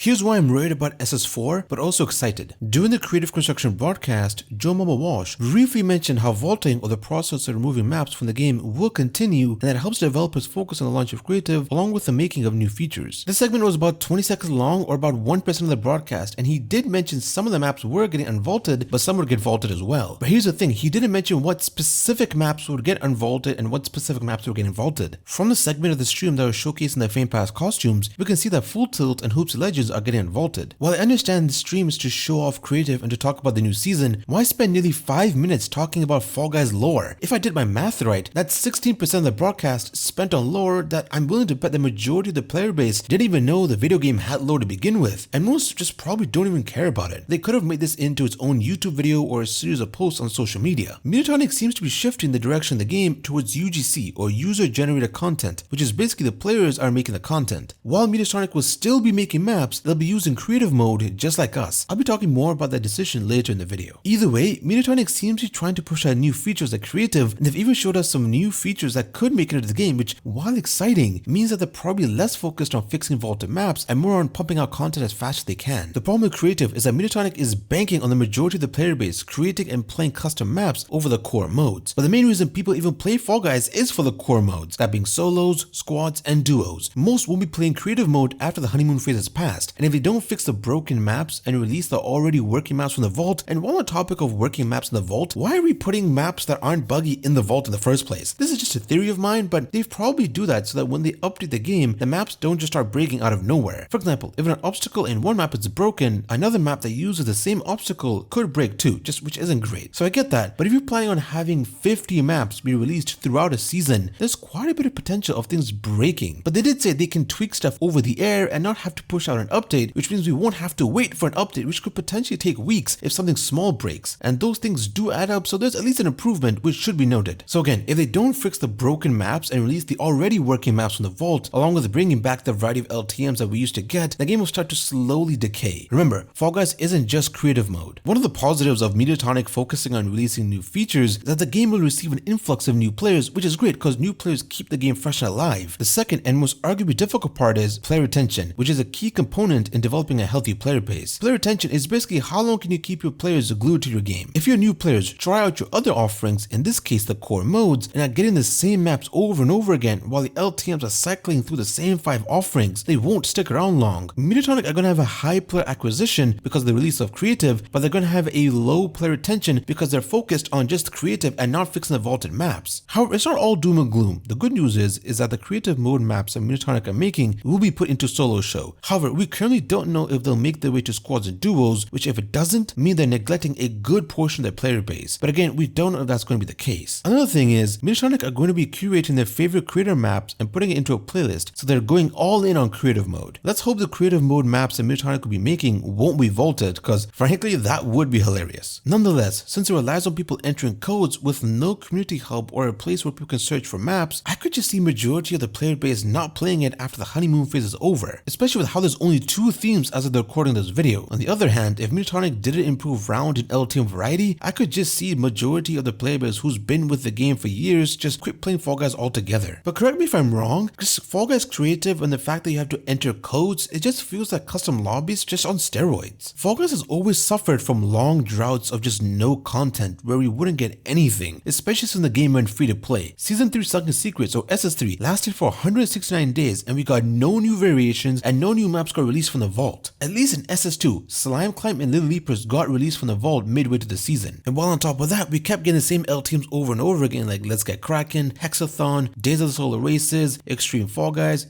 Here's why I'm worried about SS4, but also excited. During the Creative Construction broadcast, Joe Mama Walsh briefly mentioned how vaulting, or the process of removing maps from the game, will continue, and that it helps developers focus on the launch of creative along with the making of new features. This segment was about 20 seconds long, or about 1% of the broadcast, and he did mention some of the maps were getting unvaulted, but some would get vaulted as well. But here's the thing, he didn't mention what specific maps would get unvaulted and what specific maps were getting vaulted. From the segment of the stream that was showcasing the Fame Pass costumes, we can see that Full Tilt and Hoops Legends are getting unvaulted. While I understand the stream is to show off creative and to talk about the new season, why spend nearly 5 minutes talking about Fall Guys lore? If I did my math right, that's 16% of the broadcast spent on lore that I'm willing to bet the majority of the player base didn't even know the video game had lore to begin with, and most just probably don't even care about it. They could have made this into its own YouTube video or a series of posts on social media. Mediatonic seems to be shifting the direction of the game towards UGC, or user generated content, which is basically the players are making the content. While Mediatonic will still be making maps, they'll be using creative mode just like us. I'll be talking more about that decision later in the video. Either way, Mediatonic seems to be trying to push out new features like creative, and they've even showed us some new features that could make it into the game, which, while exciting, means that they're probably less focused on fixing vaulted maps and more on pumping out content as fast as they can. The problem with creative is that Mediatonic is banking on the majority of the player base creating and playing custom maps over the core modes. But the main reason people even play Fall Guys is for the core modes, that being solos, squads, and duos. Most will be playing creative mode after the honeymoon phase has passed, and if they don't fix the broken maps and release the already working maps from the vault, and while on the topic of working maps in the vault, why are we putting maps that aren't buggy in the vault in the first place? This is just a theory of mine, but they probably do that so that when they update the game, the maps don't just start breaking out of nowhere. For example, if an obstacle in one map is broken, another map that uses the same obstacle could break too, which isn't great. So I get that, but if you're planning on having 50 maps be released throughout a season, there's quite a bit of potential of things breaking. But they did say they can tweak stuff over the air and not have to push out an update, which means we won't have to wait for an update, which could potentially take weeks if something small breaks. And those things do add up, so there's at least an improvement, which should be noted. So again, if they don't fix the broken maps and release the already working maps from the vault, along with bringing back the variety of LTMs that we used to get, the game will start to slowly decay. Remember, Fall Guys isn't just creative mode. One of the positives of Mediatonic focusing on releasing new features is that the game will receive an influx of new players, which is great because new players keep the game fresh and alive. The second and most arguably difficult part is player retention, which is a key component in developing a healthy player base. Player retention is basically how long can you keep your players glued to your game. If you're new players, try out your other offerings, in this case the core modes, and are getting the same maps over and over again while the LTMs are cycling through the same 5 offerings, they won't stick around long. Mediatonic are going to have a high player acquisition because of the release of creative, but they're going to have a low player retention because they're focused on just creative and not fixing the vaulted maps. However, it's not all doom and gloom. The good news is that the creative mode maps that Mediatonic are making will be put into solo show. However, we currently don't know if they'll make their way to squads and duos, which if it doesn't, mean they're neglecting a good portion of their player base. But again, we don't know if that's going to be the case. Another thing is, Mediatonic are going to be curating their favorite creator maps and putting it into a playlist, so they're going all in on creative mode. Let's hope the creative mode maps that Mediatonic will be making won't be vaulted, because frankly, that would be hilarious. Nonetheless, since it relies on people entering codes with no community hub or a place where people can search for maps, I could just see majority of the player base not playing it after the honeymoon phase is over, especially with how there's only 2 themes as of the recording this video. On the other hand, if Mediatonic didn't improve round and LTM variety, I could just see majority of the player base who's been with the game for years just quit playing Fall Guys altogether. But correct me if I'm wrong, just Fall Guys creative and the fact that you have to enter codes, it just feels like custom lobbies just on steroids. Fall Guys has always suffered from long droughts of just no content where we wouldn't get anything, especially since the game went free to play. Season 3 Sunken Secrets, or SS3, lasted for 169 days and we got no new variations and no new maps got released from the vault. At least in SS2, Slime Climb and Little Leapers got released from the vault midway to the season. And while on top of that, we kept getting the same LTMs over and over again, like Let's Get Kraken, Hexathon, Days of the Solar Races, Extreme Fall Guys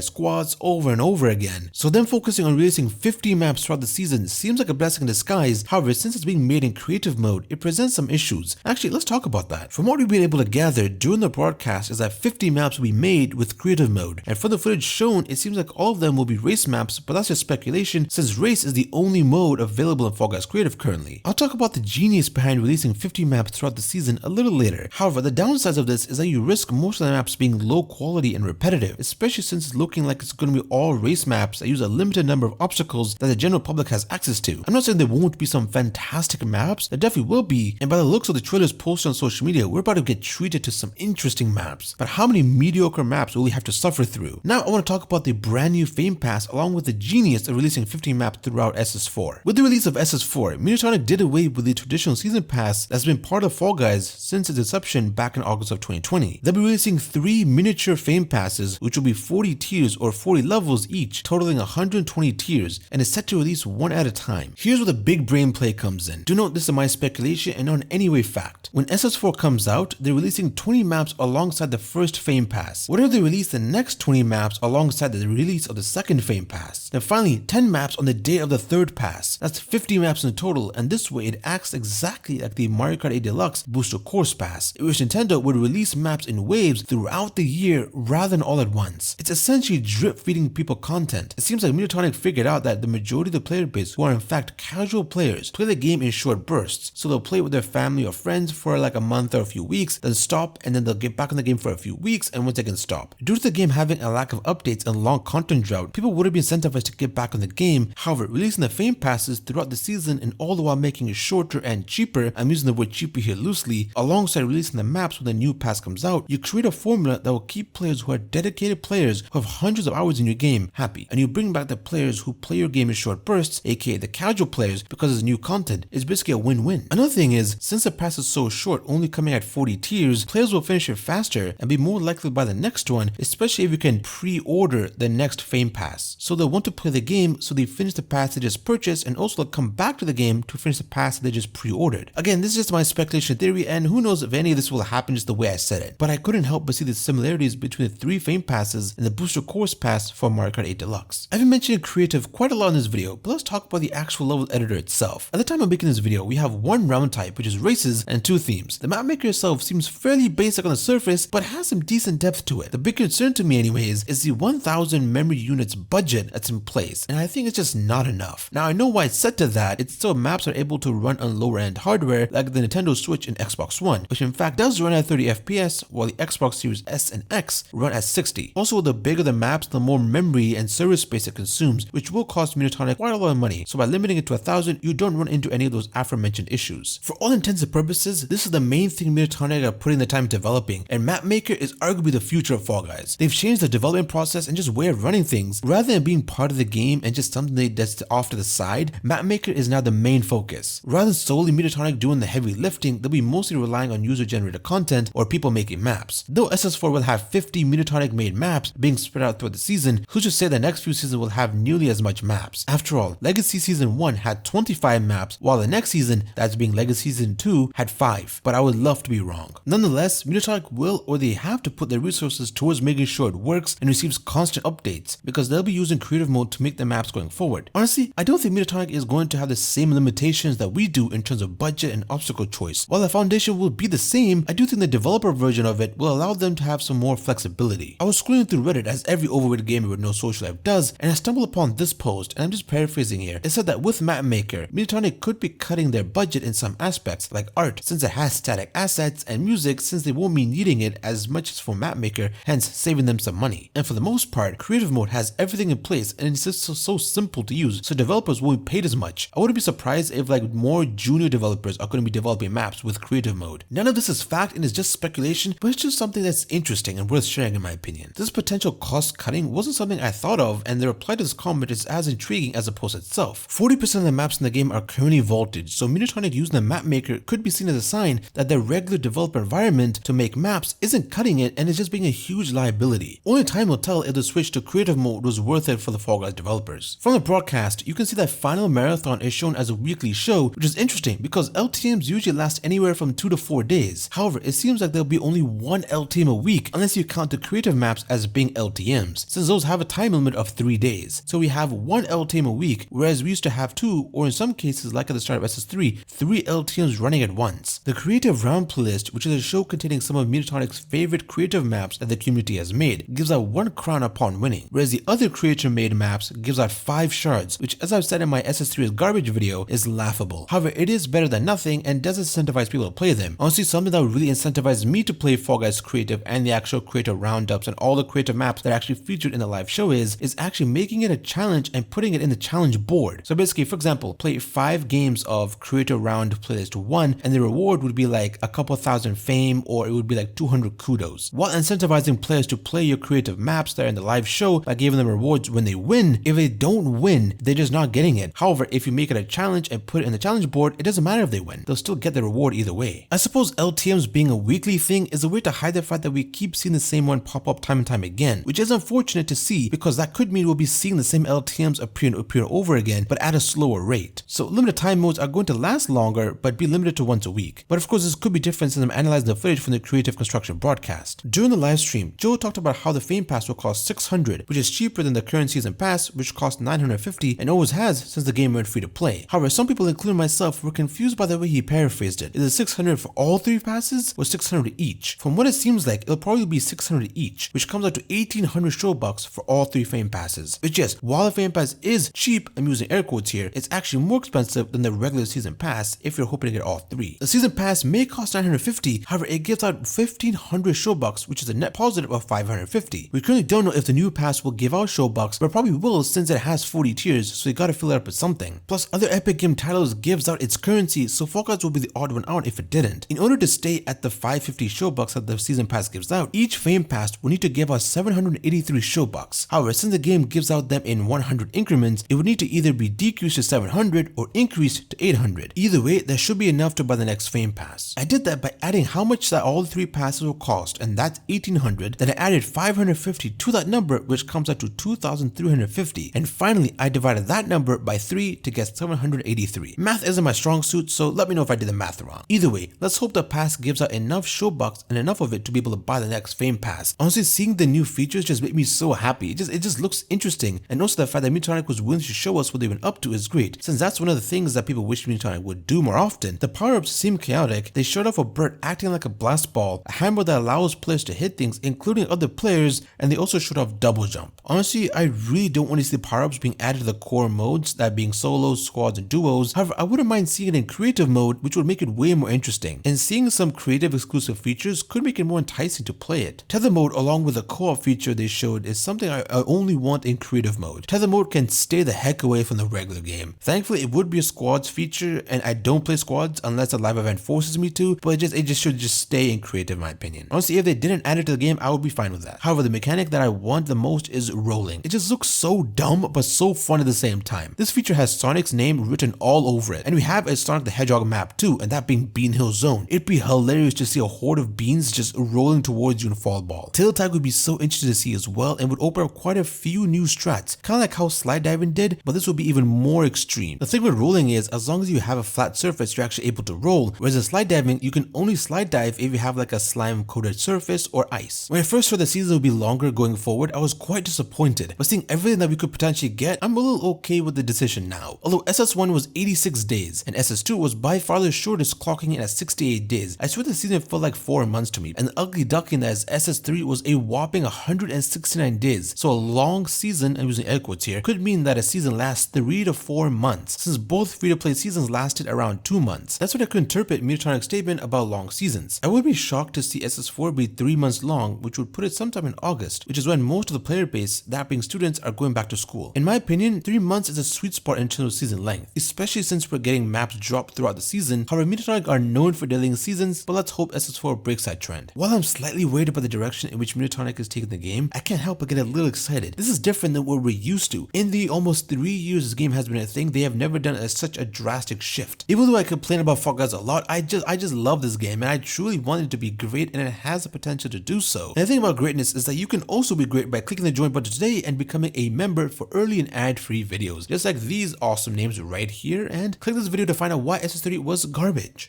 Squads, over and over again. So them focusing on releasing 50 maps throughout the season seems like a blessing in disguise. However, since it's being made in creative mode, it presents some issues. Actually, let's talk about that. From what we've been able to gather during the broadcast is that 50 maps will be made with creative mode, and for the footage shown, it seems like all of them will be race maps, but that's just speculation since race is the only mode available in Fall Guys Creative currently. I'll talk about the genius behind releasing 50 maps throughout the season a little later. However, the downsides of this is that you risk most of the maps being low quality and repetitive, especially since it's looking like it's going to be all race maps that use a limited number of obstacles that the general public has access to. I'm not saying there won't be some fantastic maps, there definitely will be, and by the looks of the trailers posted on social media, we're about to get treated to some interesting maps. But how many mediocre maps will we have to suffer through? Now I want to talk about the brand new Fame Pass along along with the genius of releasing 15 maps throughout SS4. With the release of SS4, Midtonic did away with the traditional season pass that's been part of Fall Guys since its inception back in August of 2020. They'll be releasing 3 miniature fame passes, which will be 40 tiers or 40 levels each, totaling 120 tiers, and is set to release one at a time. Here's where the big brain play comes in. Do note this is my speculation and not in any way fact. When SS4 comes out, they're releasing 20 maps alongside the first fame pass. What if they release the next 20 maps alongside the release of the second fame pass? Then finally 10 maps on the day of the third pass. That's 50 maps in total, and this way it acts exactly like the Mario Kart 8 Deluxe Booster Course Pass, in which Nintendo would release maps in waves throughout the year rather than all at once. It's essentially drip feeding people content. It seems like Midtonic figured out that the majority of the player base, who are in fact casual players, play the game in short bursts, so they'll play with their family or friends for like a month or a few weeks, then stop, and then they'll get back in the game for a few weeks and once again stop. Due to the game having a lack of updates and long content drought, people wouldn't be incentivized to get back on the game. However, releasing the fame passes throughout the season and all the while making it shorter and cheaper, I'm using the word cheaper here loosely, alongside releasing the maps when the new pass comes out, you create a formula that will keep players who are dedicated players who have hundreds of hours in your game happy, and you bring back the players who play your game in short bursts, aka the casual players, because it's new content. It's basically a win-win. Another thing is, since the pass is so short, only coming at 40 tiers, players will finish it faster and be more likely to buy the next one, especially if you can pre-order the next fame pass. So they'll want to play the game, so they finish the pass they just purchased, and also they'll come back to the game to finish the pass they just pre-ordered. Again, this is just my speculation theory, and who knows if any of this will happen just the way I said it, but I couldn't help but see the similarities between the 3 fame passes and the booster course pass for Mario Kart 8 Deluxe. I've been mentioning creative quite a lot in this video, but let's talk about the actual level editor itself. At the time of making this video, we have one round type, which is races, and 2 themes. The map maker itself seems fairly basic on the surface, but has some decent depth to it. The big concern to me anyways is the 1000 memory units budget that's in place, and I think it's just not enough. Now I know why it's set to that, it's so maps are able to run on lower end hardware like the Nintendo Switch and Xbox One, which in fact does run at 30 FPS, while the Xbox Series S and X run at 60. Also, the bigger the maps, the more memory and server space it consumes, which will cost Midtonic quite a lot of money, so by limiting it to 1000, you don't run into any of those aforementioned issues. For all intents and purposes, this is the main thing Midtonic are putting the time developing, and Map Maker is arguably the future of Fall Guys. They've changed the development process and just way of running things. Rather than being part of the game and just something that's off to the side, Map Maker is now the main focus. Rather than solely Midtonic doing the heavy lifting, they'll be mostly relying on user-generated content or people making maps. Though SS4 will have 50 Midtonic made maps being spread out throughout the season, who's to say the next few seasons will have nearly as much maps? After all, Legacy Season 1 had 25 maps, while the next season, that's being Legacy Season 2, had 5, but I would love to be wrong. Nonetheless, Midtonic will or they have to put their resources towards making sure it works and receives constant updates, because they'll be using creative mode to make the maps going forward. Honestly, I don't think Midtonic is going to have the same limitations that we do in terms of budget and obstacle choice. While the foundation will be the same, I do think the developer version of it will allow them to have some more flexibility. I was scrolling through Reddit as every overweight gamer with no social life does, and I stumbled upon this post, and I'm just paraphrasing here. It said that with Map Maker, Midtonic could be cutting their budget in some aspects, like art, since it has static assets, and music, since they won't be needing it as much as for Map Maker, hence saving them some money. And for the most part, creative mode has everything in place, and it's just so simple to use, so developers won't be paid as much. I wouldn't be surprised if like more junior developers are going to be developing maps with creative mode. None of this is fact and is just speculation, but it's just something that's interesting and worth sharing in my opinion. This potential cost cutting wasn't something I thought of, and the reply to this comment is as intriguing as the post itself. 40% of the maps in the game are currently vaulted, so Midtonic using the map maker could be seen as a sign that their regular developer environment to make maps isn't cutting it and is just being a huge liability. Only time will tell if the switch to creative mode was worth it for the Fall Guys developers. From the broadcast, you can see that Final Marathon is shown as a weekly show, which is interesting because LTMs usually last anywhere from 2 to 4 days. However, it seems like there'll be only one LTM a week unless you count the creative maps as being LTMs, since those have a time limit of 3 days. So we have one LTM a week, whereas we used to have 2, or in some cases like at the start of SS3, 3 LTMs running at once. The Creative Round playlist, which is a show containing some of Midtonic's favorite creative maps that the community has made, gives out 1 crown upon winning, whereas the other creator-made maps gives out 5 shards, which as I've said in my SS3 is garbage video is laughable. However, it is better than nothing and does incentivize people to play them. Honestly, something that would really incentivize me to play Fall Guys Creative and the actual creator roundups and all the creative maps that are actually featured in the live show is actually making it a challenge and putting it in the challenge board. So basically, for example, play 5 games of creator round playlist 1 and the reward would be like a couple thousand fame, or it would be like 200 kudos, while incentivizing players to play your creative maps that are in the live show by giving them rewards when when they win. If they don't win, they're just not getting it. However, if you make it a challenge and put it in the challenge board, it doesn't matter if they win. They'll still get the reward either way. I suppose LTMs being a weekly thing is a way to hide the fact that we keep seeing the same one pop up time and time again, which is unfortunate to see because that could mean we'll be seeing the same LTMs appear over again, but at a slower rate. So limited time modes are going to last longer, but be limited to once a week. But of course, this could be different since I'm analyzing the footage from the creative construction broadcast. During the live stream, Joe talked about how the Fame Pass will cost $600, which is cheaper than the current season pass, which costs $950 and always has since the game went free to play. However, some people, including myself, were confused by the way he paraphrased it. Is it $600 for all 3 passes or $600 each? From what it seems like, it'll probably be $600 each, which comes out to 1,800 Showbucks for all 3 Fame Passes. Which yes, while the Fame Pass is cheap, I'm using air quotes here, it's actually more expensive than the regular season pass if you're hoping to get all 3. The season pass may cost $950, however, it gives out 1,500 Showbucks, which is a net positive of $550. We currently don't know if the new pass will give out Showbucks, but probably will since it has 40 tiers, so you gotta fill it up with something. Plus, other Epic Game titles gives out its currency, so Fall Guys will be the odd one out if it didn't. In order to stay at the 550 Showbucks that the season pass gives out, each Fame Pass will need to give out 783 Showbucks. However, since the game gives out them in 100 increments, it would need to either be decreased to 700 or increased to 800. Either way, that should be enough to buy the next Fame Pass. I did that by adding how much that all 3 passes will cost, and that's 1,800. Then I added 550 to that number, which comes out to 2,350. And finally, I divided that number by 3 to get 783. Math isn't my strong suit, so let me know if I did the math wrong. Either way, let's hope the pass gives out enough Showbucks and enough of it to be able to buy the next Fame Pass. Honestly, seeing the new features just made me so happy. It just looks interesting, and also the fact that Midtonic was willing to show us what they've been up to is great, since that's one of the things that people wish Midtonic would do more often. The power-ups seem chaotic. They showed off a bird acting like a blast ball, a hammer that allows players to hit things, including other players, and they also showed off double jump. Honestly, I really don't want to see the power-ups being added to the core modes, that being solos, squads, and duos. However, I wouldn't mind seeing it in creative mode, which would make it way more interesting, and seeing some creative exclusive features could make it more enticing to play it. Tether mode, along with the co-op feature they showed, is something I only want in creative mode. Tether mode can stay the heck away from the regular game. Thankfully, it would be a squads feature, and I don't play squads unless a live event forces me to, but it just should stay in creative in my opinion. Honestly, if they didn't add it to the game, I would be fine with that. However, the mechanic that I want the most is rolling. It just looks so dumb, but so fun at the same time. This feature has Sonic's name written all over it, and we have a Sonic the Hedgehog map too, and that being Bean Hill Zone. It'd be hilarious to see a horde of beans just rolling towards you in fall ball. Tail Tag would be so interesting to see as well, and would open up quite a few new strats, kind of like how slide diving did, but this would be even more extreme. The thing with rolling is, as long as you have a flat surface, you're actually able to roll, whereas in slide diving, you can only slide dive if you have like a slime coated surface or ice. When I first heard the season would be longer going forward, I was quite disappointed, but seeing everything that we could potentially get, I'm a little okay with the decision now. Although SS1 was 86 days, and SS2 was by far the shortest, clocking in at 68 days. I swear the season felt like 4 months to me, and the ugly duckling that is SS3 was a whopping 169 days. So a long season, I'm using air quotes here, could mean that a season lasts 3 to 4 months, since both free-to-play seasons lasted around 2 months. That's what I could interpret Midtonic's statement about long seasons. I would be shocked to see SS4 be 3 months long, which would put it sometime in August, which is when most of the player base, that being students, are going back to school. In my opinion, 3 months is a sweet spot in terms of season length, especially since we're getting maps dropped throughout the season. However, Midtonic are known for delaying seasons, but let's hope SS4 breaks that trend. While I'm slightly worried about the direction in which Midtonic is taking the game, I can't help but get a little excited. This is different than what we're used to. In the almost 3 years this game has been a thing, they have never done such a drastic shift. Even though I complain about Fall Guys a lot, I just love this game, and I truly want it to be great, and it has the potential to do so. And the thing about greatness is that you can also be great by clicking the join button today and becoming a member for early and ad-free videos, just like these awesome names right here, and click this video to find out why SS3 was garbage.